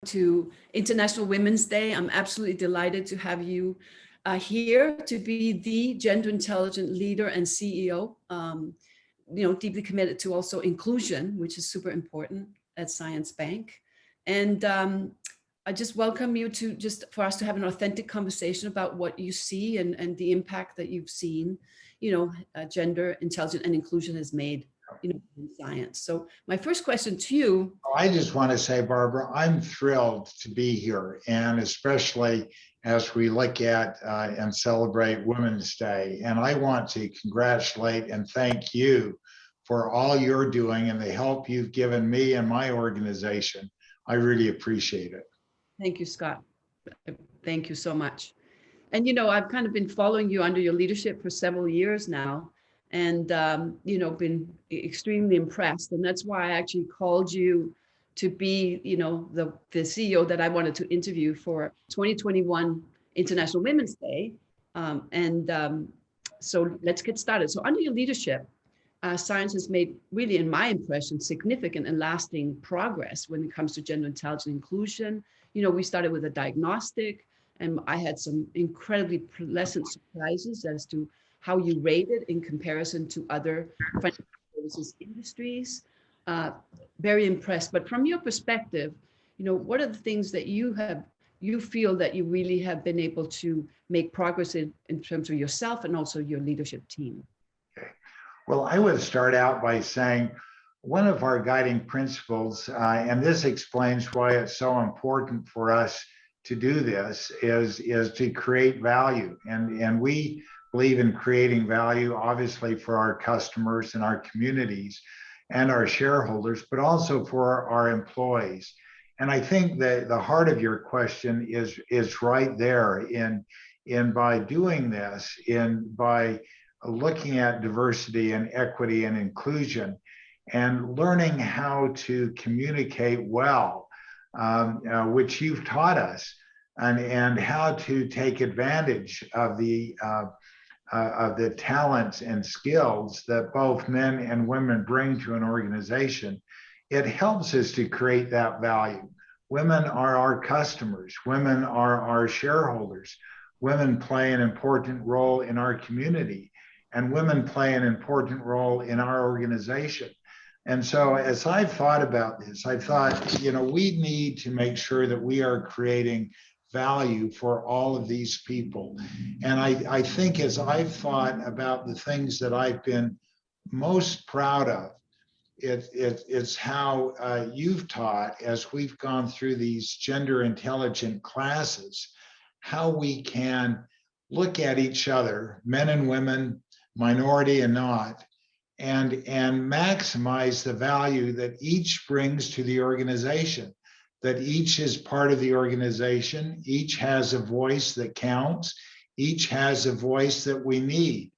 to International Women's Day. I'm absolutely delighted to have you here to be the gender intelligent leader and CEO. Deeply committed to also inclusion, which is super important at Science Bank. And I just welcome you to for us to have an authentic conversation about what you see and the impact that you've seen, gender intelligent and inclusion has made, in science. So my first question to you. I just want to say, Barbara, I'm thrilled to be here, and especially as we look at and celebrate Women's Day. And I want to congratulate and thank you for all you're doing and the help you've given me and my organization. I really appreciate it. Thank you, Scott. Thank you so much. And, I've kind of been following you under your leadership for several years now, and, been extremely impressed. And that's why I actually called you to be, the CEO that I wanted to interview for 2021 International Women's Day. So let's get started. So under your leadership, science has made, really, in my impression, significant and lasting progress when it comes to gender intelligent inclusion. We started with a diagnostic, and I had some incredibly pleasant surprises as to how you rated in comparison to other financial services industries. Very impressed. But from your perspective, what are the things that you feel that you really have been able to make progress in terms of yourself and also your leadership team? Okay. Well, I would start out by saying one of our guiding principles, and this explains why it's so important for us to do this, is to create value. And we believe in creating value, obviously, for our customers and our communities and our shareholders, but also for our employees. And I think that the heart of your question is right there in by doing this, by looking at diversity and equity and inclusion and learning how to communicate well, which you've taught us, and how to take advantage of the talents and skills that both men and women bring to an organization. It helps us to create that value. Women are our customers. Women are our shareholders. Women play an important role in our community, and women play an important role in our organization. And so as I've thought about this, I thought, we need to make sure that we are creating value for all of these people. And I think as I've thought about the things that I've been most proud of, it's how you've taught, as we've gone through these gender intelligent classes, how we can look at each other, men and women, minority and not, and maximize the value that each brings to the organization, that each is part of the organization, each has a voice that counts, each has a voice that we need.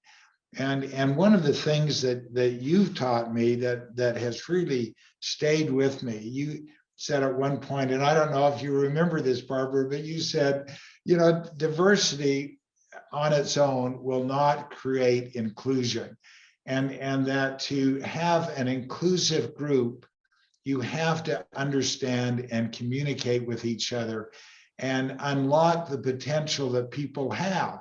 And one of the things that you've taught me that has really stayed with me, you said at one point, and I don't know if you remember this, Barbara, but you said, diversity on its own will not create inclusion. And that to have an inclusive group, you have to understand and communicate with each other and unlock the potential that people have.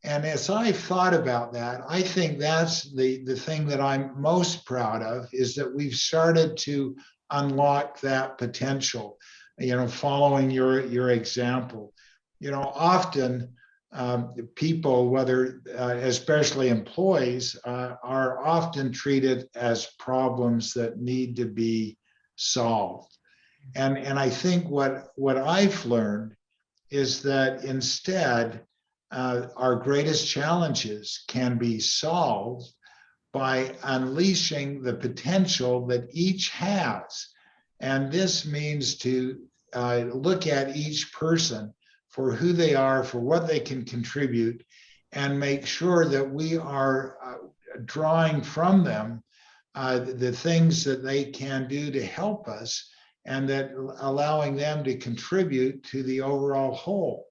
And as I thought about that, I think that's the thing that I'm most proud of, is that we've started to unlock that potential, following your example. Often people, whether especially employees, are often treated as problems that need to be solved. And I think what I've learned is that instead, our greatest challenges can be solved by unleashing the potential that each has. And this means to look at each person for who they are, for what they can contribute, and make sure that we are drawing from them the things that they can do to help us, and that allowing them to contribute to the overall whole.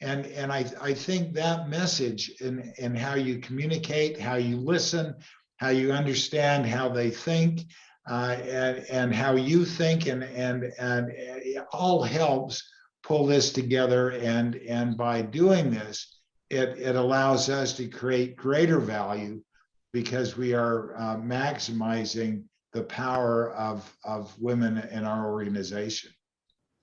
And I think that message in how you communicate, how you listen, how you understand how they think, and how you think, and it all helps pull this together. And by doing this, it allows us to create greater value because we are maximizing the power of women in our organization.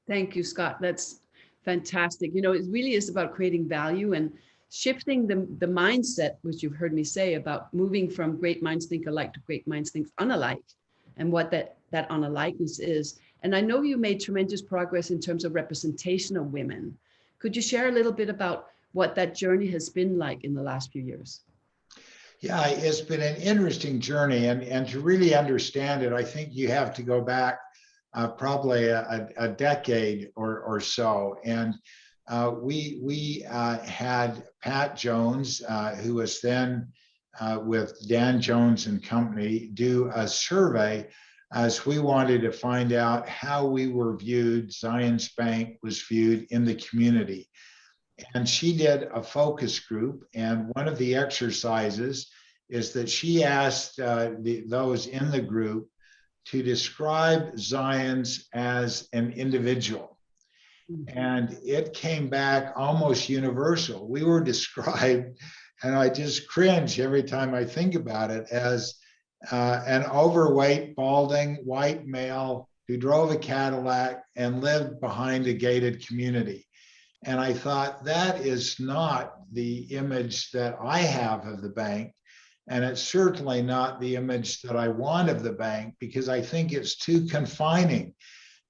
Thank you, Scott. That's fantastic. You know, it really is about creating value and shifting the mindset, which you've heard me say, about moving from great minds think alike to great minds think unalike, and what that unalikeness is. And I know you made tremendous progress in terms of representation of women. Could you share a little bit about what that journey has been like in the last few years? Yeah, it's been an interesting journey. And to really understand it, I think you have to go back probably a decade or so. And we had Pat Jones, who was then with Dan Jones and Company, do a survey as we wanted to find out how we were viewed, Zions Bank was viewed in the community. And she did a focus group, and one of the exercises is that she asked those in the group to describe Zions as an individual. And it came back almost universal. We were described, and I just cringe every time I think about it, as an overweight, balding, white male who drove a Cadillac and lived behind a gated community. And I thought, that is not the image that I have of the bank. And it's certainly not the image that I want of the bank, because I think it's too confining.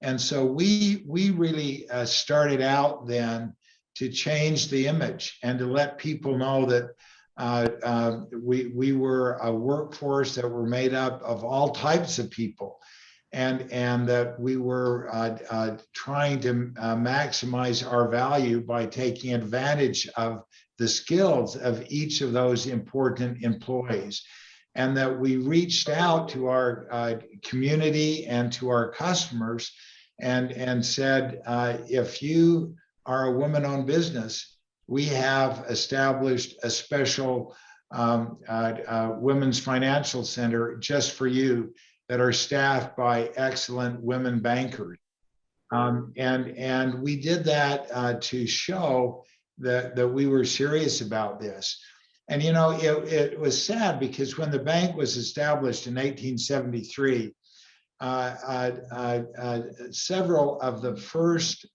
And so we really started out then to change the image and to let people know that we were a workforce that were made up of all types of people, and that we were trying to maximize our value by taking advantage of the skills of each of those important employees, and that we reached out to our community and to our customers and said, if you are a woman-owned business, we have established a special women's financial center just for you, that are staffed by excellent women bankers. And we did that to show that we were serious about this. And, you know, it was sad, because when the bank was established in 1873, several of the first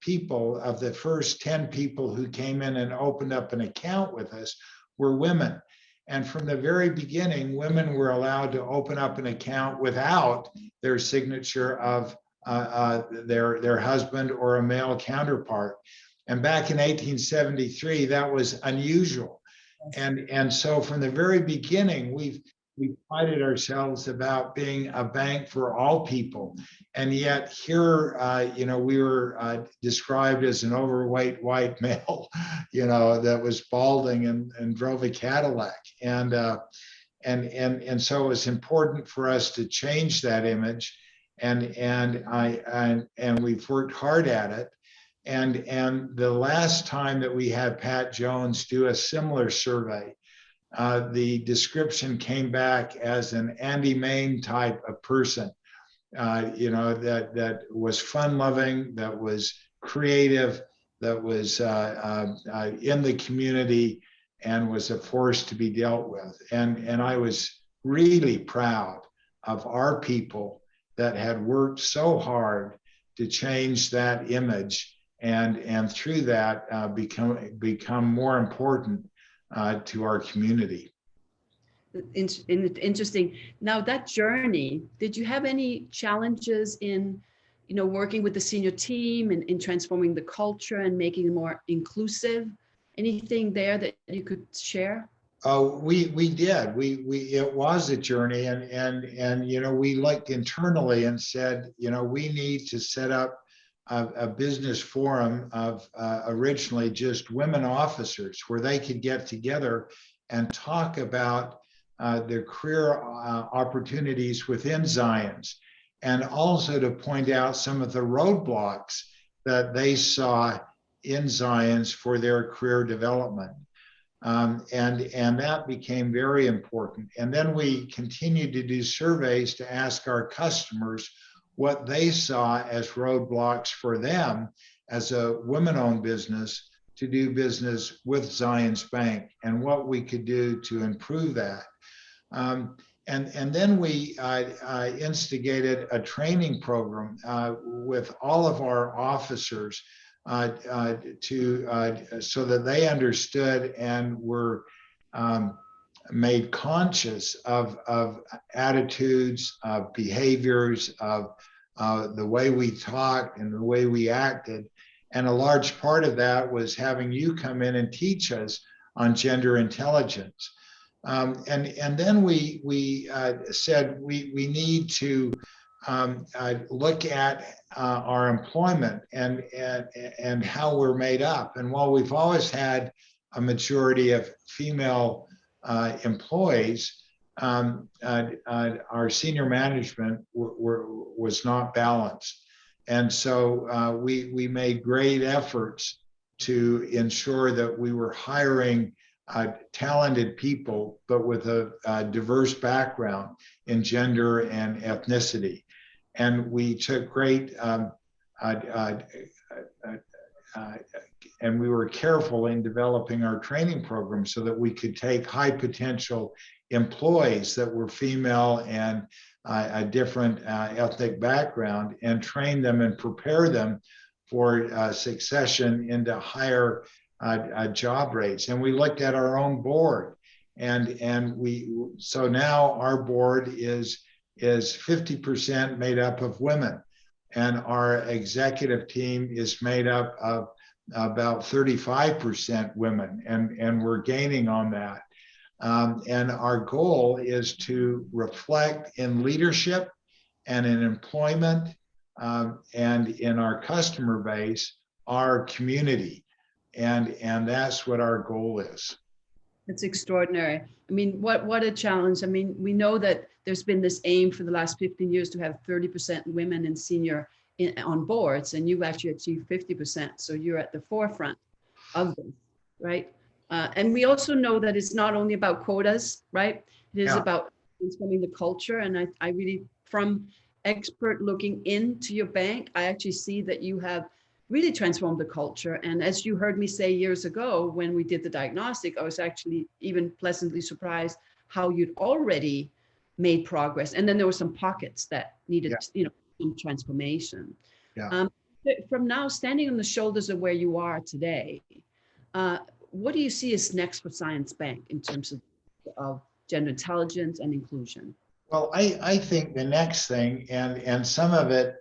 people, of the first 10 people who came in and opened up an account with us, were women. And from the very beginning, women were allowed to open up an account without their signature of their husband or a male counterpart. And back in 1873, that was unusual. And so from the very beginning, we prided ourselves about being a bank for all people. And yet here, you know, we were described as an overweight white male, you know, that was balding and drove a Cadillac. And so it was important for us to change that image. And we've worked hard at it. And the last time that we had Pat Jones do a similar survey, the description came back as an Andy Main type of person, you know, that was fun-loving, that was creative, that was in the community, and was a force to be dealt with. And I was really proud of our people that had worked so hard to change that image, and through that become more important to our community. Interesting. Now, that journey, did you have any challenges in, you know, working with the senior team and in transforming the culture and making it more inclusive? Anything there that you could share? We did. It was a journey, and you know, we looked internally and said, you know, we need to set up a business forum of originally just women officers, where they could get together and talk about their career opportunities within Zions, and also to point out some of the roadblocks that they saw in Zions for their career development. And that became very important. And then we continued to do surveys to ask our customers what they saw as roadblocks for them as a women-owned business to do business with Zions Bank and what we could do to improve that. And then we instigated a training program with all of our officers so that they understood and were made conscious of attitudes, of behaviors, of the way we talked and the way we acted. And a large part of that was having you come in and teach us on gender intelligence. And then we said we need to look at our employment and how we're made up. And while we've always had a majority of female employees, our senior management was not balanced. And so we made great efforts to ensure that we were hiring talented people, but with a diverse background in gender and ethnicity. And we took great, and we were careful in developing our training program so that we could take high potential employees that were female and a different ethnic background and train them and prepare them for succession into higher job rates. And we looked at our own board, so now our board is 50% made up of women, and our executive team is made up of about 35% women, and we're gaining on that. And our goal is to reflect in leadership and in employment and in our customer base, our community. And that's what our goal is. It's extraordinary. I mean, what a challenge. I mean, we know that there's been this aim for the last 15 years to have 30% women in senior on boards, and you've actually achieved 50%. So you're at the forefront of this, right? And we also know that it's not only about quotas, right? It is about transforming the culture. And I really, from expert looking into your bank, I actually see that you have really transformed the culture. And as you heard me say years ago, when we did the diagnostic, I was actually even pleasantly surprised how you'd already made progress. And then there were some pockets that needed, some transformation. From now, standing on the shoulders of where you are today, what do you see as next for Zions Bank in terms of gender intelligence and inclusion? Well, I think the next thing, and some of it,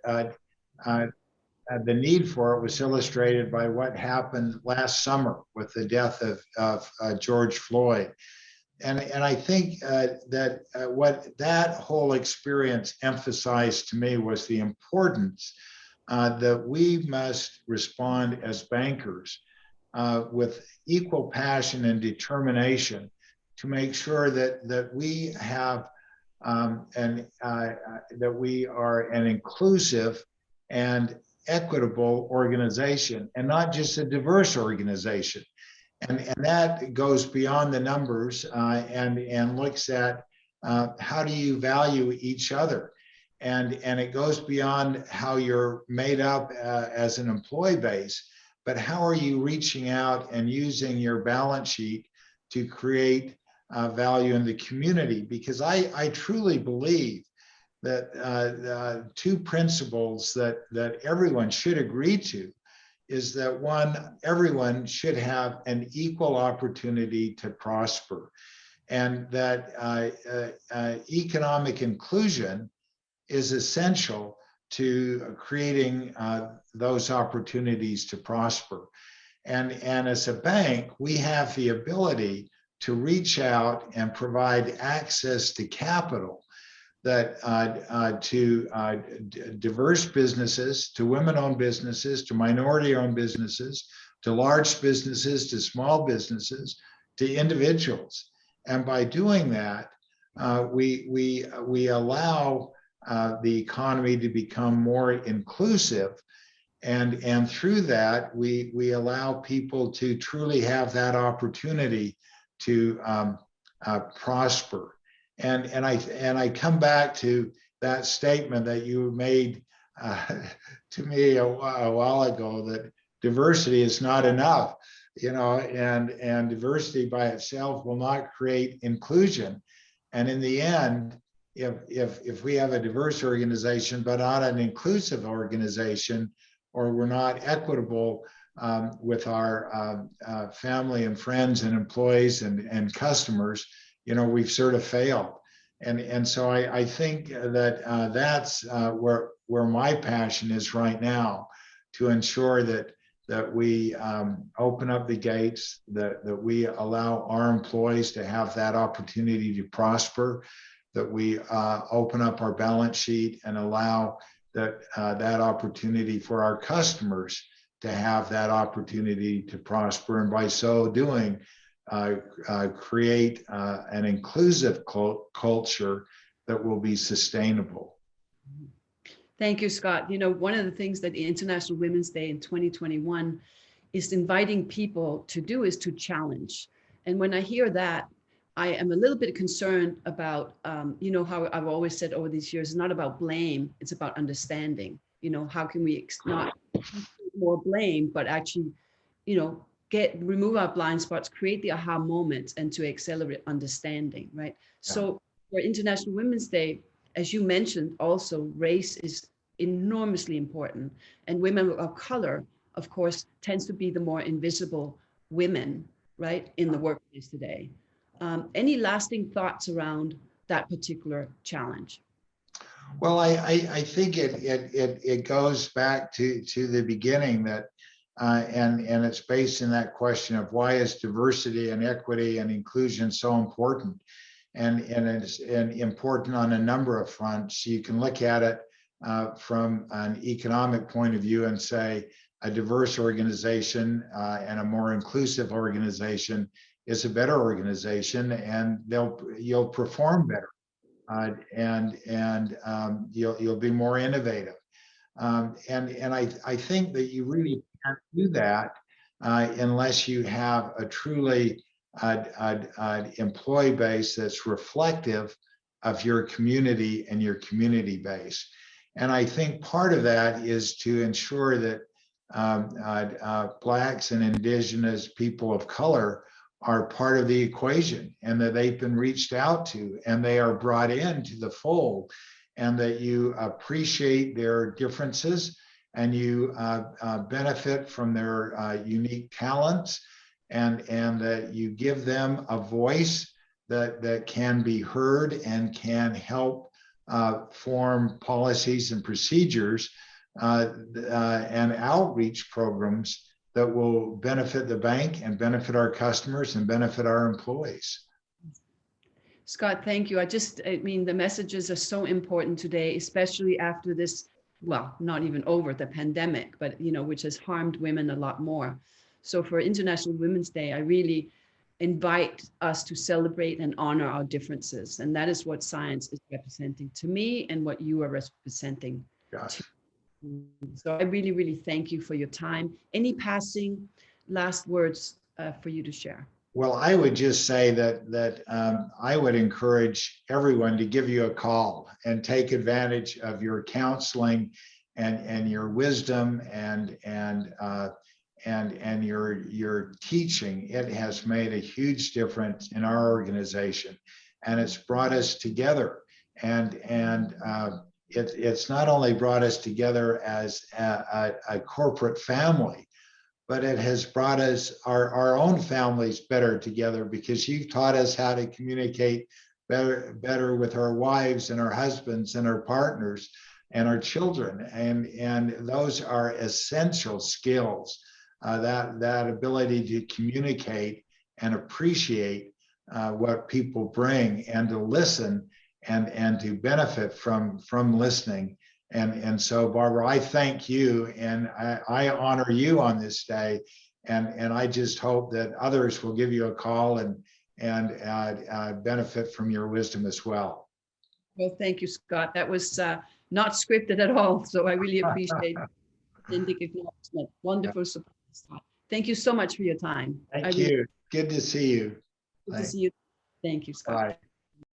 the need for it was illustrated by what happened last summer with the death of George Floyd. And I think that what that whole experience emphasized to me was the importance that we must respond as bankers with equal passion and determination to make sure that we have that we are an inclusive and equitable organization, and not just a diverse organization. And that goes beyond the numbers and looks at how do you value each other. And it goes beyond how you're made up as an employee base, but how are you reaching out and using your balance sheet to create value in the community? Because I truly believe that two principles that everyone should agree to is that one, everyone should have an equal opportunity to prosper, and that economic inclusion is essential to creating those opportunities to prosper. And as a bank, we have the ability to reach out and provide access to capital that to diverse businesses, to women-owned businesses, to minority-owned businesses, to large businesses, to small businesses, to individuals. And by doing that, we allow the economy to become more inclusive And through that, we allow people to truly have that opportunity to prosper. And I come back to that statement that you made to me a while ago, that diversity is not enough, and diversity by itself will not create inclusion. And in the end, if we have a diverse organization but not an inclusive organization, or we're not equitable with our family and friends and employees and customers, we've sort of failed. And so I think that that's where my passion is right now, to ensure that we open up the gates, that we allow our employees to have that opportunity to prosper, that we open up our balance sheet and allow that opportunity for our customers to have that opportunity to prosper, and by so doing, create an inclusive culture that will be sustainable. Thank you, Scott. One of the things that the International Women's Day in 2021 is inviting people to do is to challenge. And when I hear that, I am a little bit concerned about, how I've always said over these years, it's not about blame, it's about understanding. How can we not more blame, but actually, remove our blind spots, create the aha moments, and to accelerate understanding, right? Yeah. So for International Women's Day, as you mentioned, also race is enormously important, and women of color, of course, tends to be the more invisible women, right, in the workplace today. Any lasting thoughts around that particular challenge? Well, I think it goes back to the beginning, that and it's based in that question of why is diversity and equity and inclusion so important, and it's important on a number of fronts. You can look at it from an economic point of view and say a diverse organization and a more inclusive organization is a better organization, and you'll perform better, and you'll be more innovative. And I think that you really can't do that unless you have a truly employee base that's reflective of your community and your community base. And I think part of that is to ensure that Blacks and Indigenous people of color are part of the equation, and that they've been reached out to and they are brought into the fold, and that you appreciate their differences and you benefit from their unique talents, and that you give them a voice that can be heard and can help form policies and procedures and outreach programs that will benefit the bank and benefit our customers and benefit our employees. Scott, thank you. The messages are so important today, especially after this, well, not even over the pandemic, but, which has harmed women a lot more. So for International Women's Day, I really invite us to celebrate and honor our differences. And that is what science is representing to me and what you are representing. Gosh. So I really, really thank you for your time. Any passing last words for you to share? Well, I would just say that I would encourage everyone to give you a call and take advantage of your counseling and your wisdom and your teaching. It has made a huge difference in our organization, and it's brought us together. And it's not only brought us together as a corporate family, but it has brought us our own families better together, because you've taught us how to communicate better with our wives and our husbands and our partners and our children. And those are essential skills, that ability to communicate and appreciate what people bring, and to listen and to benefit from listening. And so, Barbara, I thank you, and I honor you on this day, and I just hope that others will give you a call and benefit from your wisdom as well. Well, thank you, Scott. That was not scripted at all, so I really appreciate it. authentic acknowledgement. Wonderful surprise, Scott. Thank you so much for your time. Thank you. Good to see you. Good to see you. Thank you, Scott. Bye.